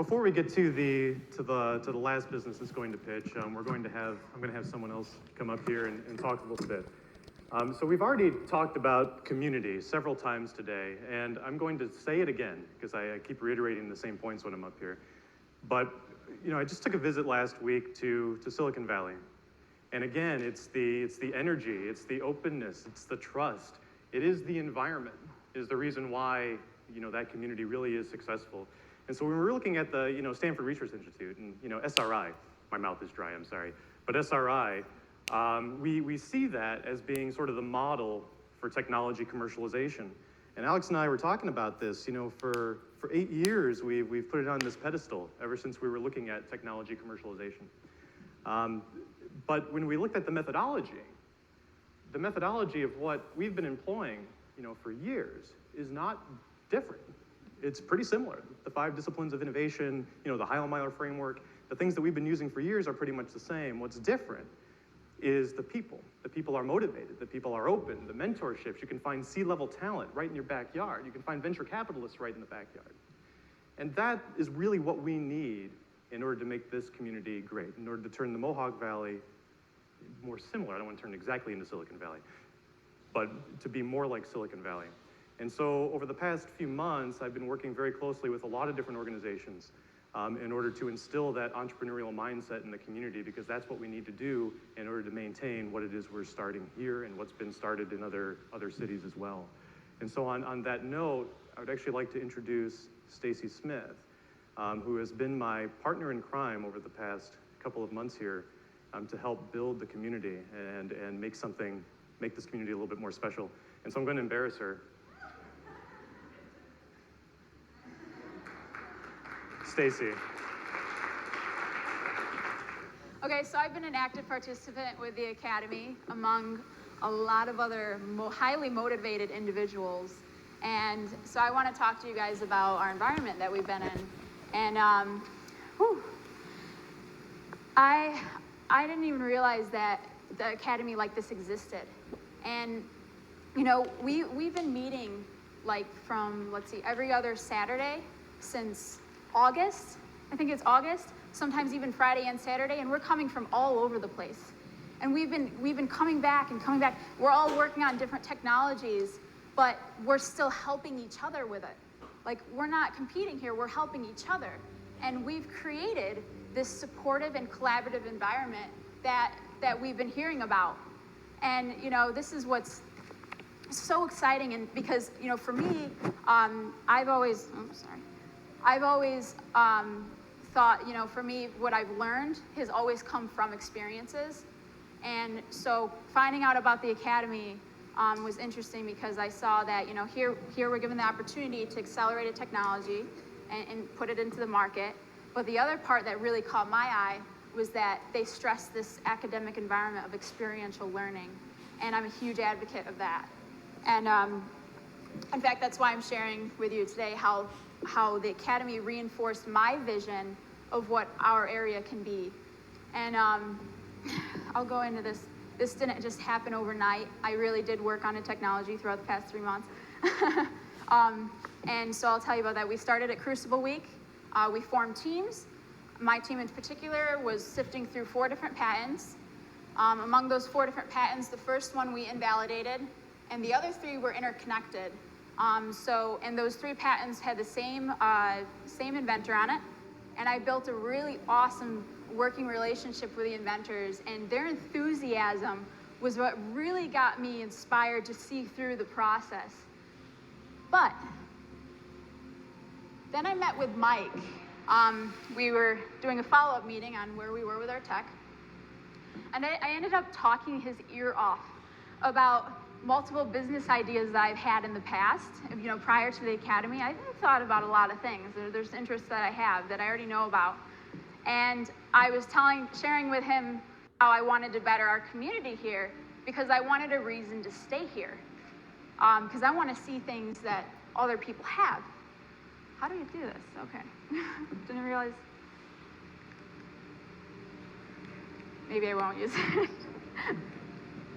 before we get to the last business that's going to pitch, I'm going to have someone else come up here and talk a little bit. So we've already talked about community several times today, and I'm going to say it again because I keep reiterating the same points when I'm up here. But I just took a visit last week to Silicon Valley, and again, it's the energy, it's the openness, it's the trust, it is the environment is the reason why that community really is successful. And so when we're looking at the Stanford Research Institute and SRI, my mouth is dry, I'm sorry, but SRI. We see that as being sort of the model for technology commercialization. And Alex and I were talking about this, for 8 years, we've put it on this pedestal ever since we were looking at technology commercialization. But when we looked at the methodology of what we've been employing, for years is not different. It's pretty similar. The 5 disciplines of innovation, the Heilmeier framework, the things that we've been using for years are pretty much the same. What's different is the people. The people are motivated, the people are open, the mentorships. You can find C-level talent right in your backyard. You can find venture capitalists right in the backyard. And that is really what we need in order to make this community great, in order to turn the Mohawk Valley more similar. I don't want to turn exactly into Silicon Valley, but to be more like Silicon Valley. And so over the past few months, I've been working very closely with a lot of different organizations in order to instill that entrepreneurial mindset in the community, because that's what we need to do in order to maintain what it is we're starting here and what's been started in other cities as well. And so on that note, I would actually like to introduce Stacey Smith, who has been my partner in crime over the past couple of months here to help build the community and make this community a little bit more special. And so I'm going to embarrass her. Stacey. Okay, so I've been an active participant with the Academy among a lot of other highly motivated individuals. And so I want to talk to you guys about our environment that we've been in. And I didn't even realize that the Academy like this existed. And we've been meeting from, every other Saturday since August. I think it's August, sometimes even Friday and Saturday, and we're coming from all over the place. And we've been coming back and coming back. We're all working on different technologies, but we're still helping each other with it. We're not competing here, we're helping each other. And we've created this supportive and collaborative environment that we've been hearing about. And this is what's so exciting, and because for me, I've always thought, for me, what I've learned has always come from experiences. And so finding out about the Academy was interesting, because I saw that, here we're given the opportunity to accelerate a technology and put it into the market. But the other part that really caught my eye was that they stressed this academic environment of experiential learning. And I'm a huge advocate of that. And in fact, that's why I'm sharing with you today how the Academy reinforced my vision of what our area can be. And I'll go into this. This didn't just happen overnight. I really did work on a technology throughout the past 3 months. And so I'll tell you about that. We started at Crucible Week. We formed teams. My team in particular was sifting through 4 different patents. Among those 4 different patents, the first one we invalidated, and the other 3 were interconnected. And those 3 patents had the same inventor on it. And I built a really awesome working relationship with the inventors, and their enthusiasm was what really got me inspired to see through the process. But then I met with Mike. We were doing a follow-up meeting on where we were with our tech. And I ended up talking his ear off about multiple business ideas that I've had in the past. Prior to the Academy, I thought about a lot of things. There's interests that I have that I already know about. And I was sharing with him how I wanted to better our community here, because I wanted a reason to stay here. Because I want to see things that other people have. How do you do this? Okay. Didn't realize. Maybe I won't use it.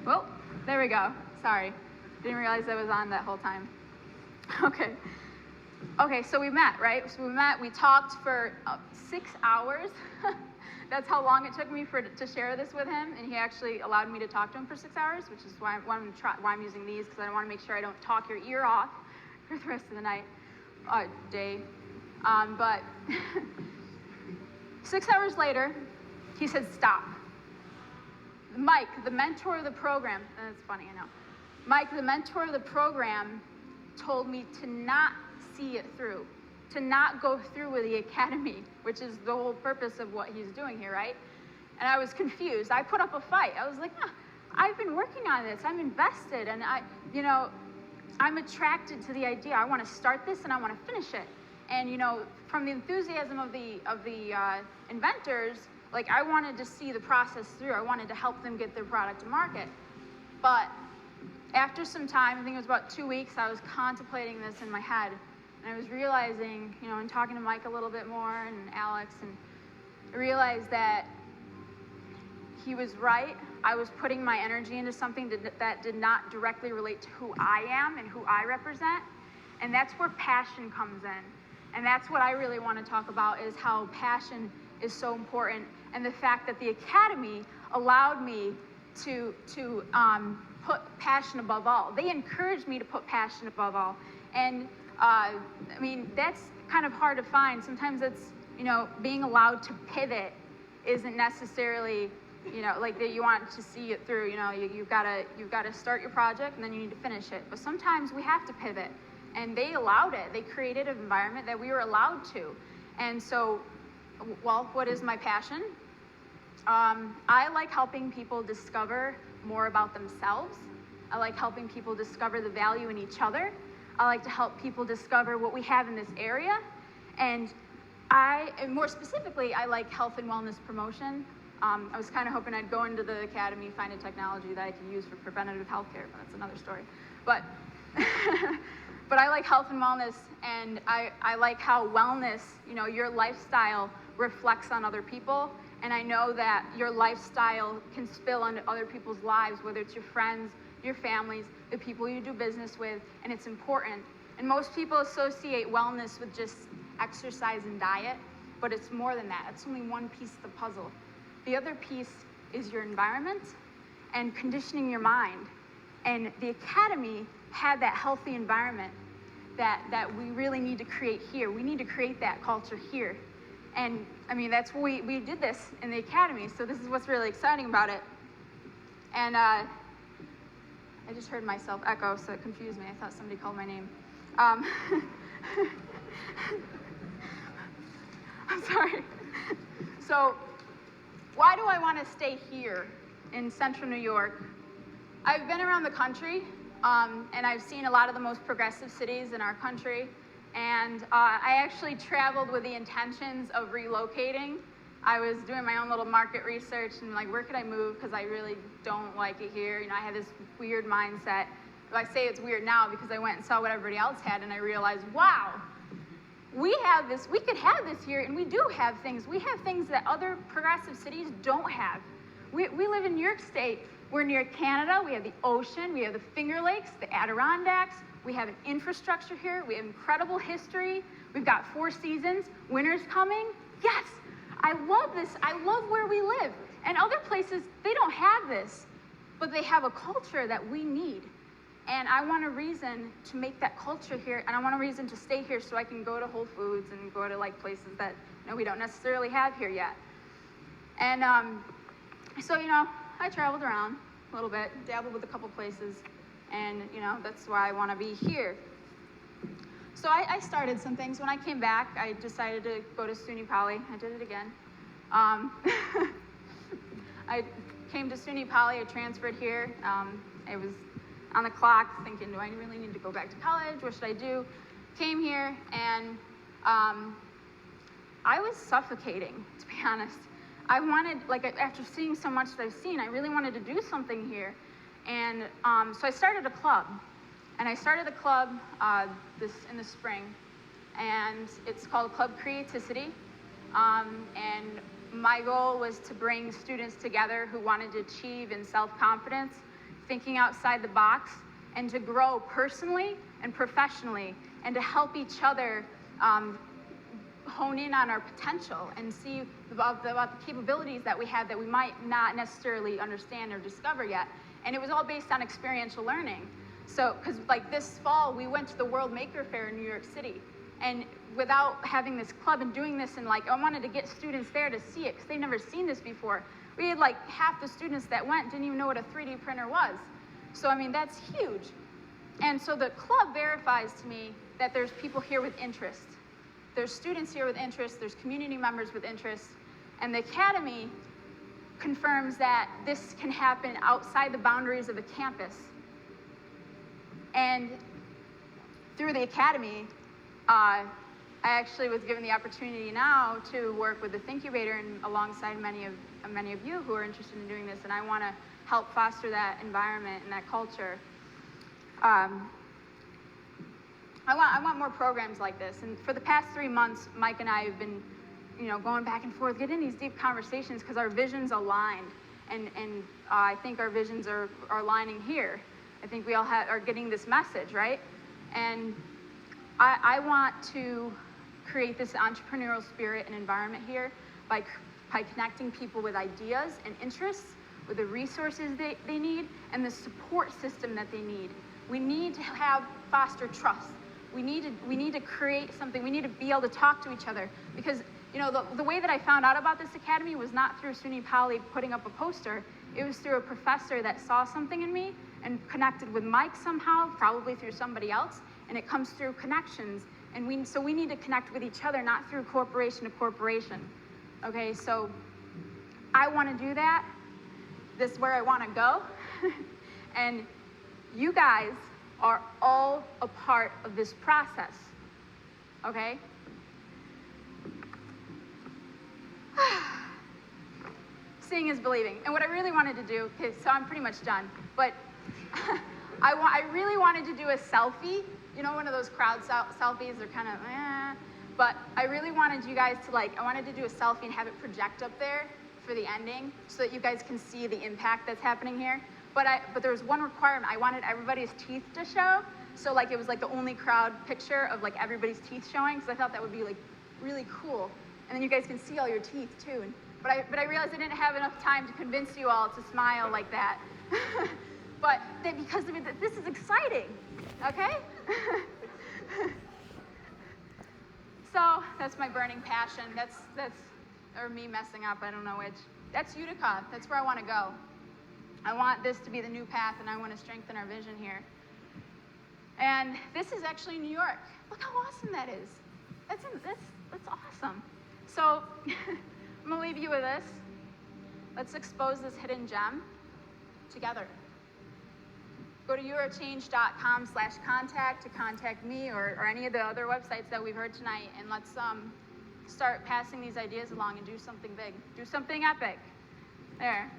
Well, there we go. Sorry. Didn't realize I was on that whole time. Okay. Okay, so we met, right? So we met, we talked for 6 hours. That's how long it took me to share this with him, and he actually allowed me to talk to him for 6 hours, which is why I'm using these, because I want to make sure I don't talk your ear off for the rest of the night, day. But 6 hours later, he said, stop. Mike, the mentor of the program, that's funny, I know. Mike, the mentor of the program, told me to not see it through, to not go through with the academy, which is the whole purpose of what he's doing here, right? And I was confused. I put up a fight. I was like, I've been working on this. I'm invested, and I'm attracted to the idea. I want to start this, and I want to finish it. And from the enthusiasm of the inventors, like, I wanted to see the process through. I wanted to help them get their product to market. But after some time, I think it was about 2 weeks, I was contemplating this in my head. And I was realizing, and talking to Mike a little bit more and Alex, and I realized that he was right. I was putting my energy into something that did not directly relate to who I am and who I represent. And that's where passion comes in. And that's what I really want to talk about, is how passion is so important, and the fact that the academy allowed me to put passion above all. They encouraged me to put passion above all. And I mean, that's kind of hard to find. Sometimes it's, being allowed to pivot isn't necessarily, like that you want to see it through. You've got to start your project, and then you need to finish it. But sometimes we have to pivot, and they allowed it. They created an environment that we were allowed to. And so, well, what is my passion? I like helping people discover more about themselves. I like helping people discover the value in each other. I like to help people discover what we have in this area. And more specifically, I like health and wellness promotion. I was kind of hoping I'd go into the academy, find a technology that I could use for preventative healthcare, but that's another story. But, but I like health and wellness, and I like how wellness, your lifestyle reflects on other people. And I know that your lifestyle can spill onto other people's lives, whether it's your friends, your families, the people you do business with, and it's important. And most people associate wellness with just exercise and diet, but it's more than that. It's only one piece of the puzzle. The other piece is your environment and conditioning your mind. And the academy had that healthy environment that we really need to create here. We need to create that culture here. And I mean, that's what we did this in the academy, so this is what's really exciting about it. And I just heard myself echo, so it confused me. I thought somebody called my name. I'm sorry. So why do I want to stay here in central New York? I've been around the country, and I've seen a lot of the most progressive cities in our country. And I actually traveled with the intentions of relocating. I was doing my own little market research and like, where could I move? Because I really don't like it here. I had this weird mindset. I say it's weird now because I went and saw what everybody else had, and I realized, wow, we have this, we could have this here, and we do have things. We have things that other progressive cities don't have. We live in New York State. We're near Canada. We have the ocean. We have the Finger Lakes, the Adirondacks. We have an infrastructure here. We have incredible history. We've got 4 seasons. Winter's coming. Yes, I love this. I love where we live. And other places, they don't have this, but they have a culture that we need. And I want a reason to make that culture here, and I want a reason to stay here so I can go to Whole Foods and go to like places that we don't necessarily have here yet. And so I traveled around a little bit, dabbled with a couple places, and that's why I want to be here. So I started some things. When I came back, I decided to go to SUNY Poly. I did it again. I came to SUNY Poly. I transferred here. I was on the clock thinking, do I really need to go back to college? What should I do? Came here, and I was suffocating, to be honest. I wanted, after seeing so much that I've seen, I really wanted to do something here. And so I started a club. And I started the club in the spring. And it's called Club Creativity. And my goal was to bring students together who wanted to achieve in self-confidence, thinking outside the box, and to grow personally and professionally. and to help each other hone in on our potential and see about the capabilities that we have that we might not necessarily understand or discover yet. And it was all based on experiential learning. So, because like this fall, we went to the World Maker Fair in New York City. And without having this club and doing this, and like, I wanted to get students there to see it because they've never seen this before. We had like half the students that went didn't even know what a 3D printer was. So, I mean, that's huge. And so the club verifies to me that there's people here with interest. There's students here with interest, there's community members with interest, and the Academy confirms that this can happen outside the boundaries of the campus. And through the Academy, I actually was given the opportunity now to work with the Thinkubator and alongside many of you who are interested in doing this, and I want to help foster that environment and that culture. I want more programs like this, and for the past 3 months, Mike and I have been, going back and forth, getting these deep conversations because our visions align, and I think our visions are aligning here. I think we all are getting this message, right? And I want to create this entrepreneurial spirit and environment here by connecting people with ideas and interests, with the resources they need, and the support system that they need. We need to foster trust. We need to create something. We need to be able to talk to each other, because the way that I found out about this academy was not through SUNY Poly putting up a poster. It was through a professor that saw something in me and connected with Mike somehow, probably through somebody else, and it comes through connections. And so we need to connect with each other, not through corporation to corporation. Okay, so I want to do that. This is where I want to go. And you guys are all a part of this process, okay? Seeing is believing. And what I really wanted to do, okay, so I'm pretty much done, but I really wanted to do a selfie, one of those crowd selfies, they're kind of, but I really wanted you guys to I wanted to do a selfie and have it project up there for the ending so that you guys can see the impact that's happening here. But there was one requirement. I wanted everybody's teeth to show. So it was the only crowd picture of everybody's teeth showing, because I thought that would be really cool. And then you guys can see all your teeth too. But I realized I didn't have enough time to convince you all to smile like that. But because of it, this is exciting, okay? So that's my burning passion. That's or me messing up, I don't know which. That's Utica, that's where I want to go. I want this to be the new path, and I want to strengthen our vision here. And this is actually New York. Look how awesome that is. That's awesome. So I'm gonna leave you with this. Let's expose this hidden gem together. Go to yourachange.com/contact to contact me or any of the other websites that we've heard tonight, and let's start passing these ideas along and do something big, do something epic. There.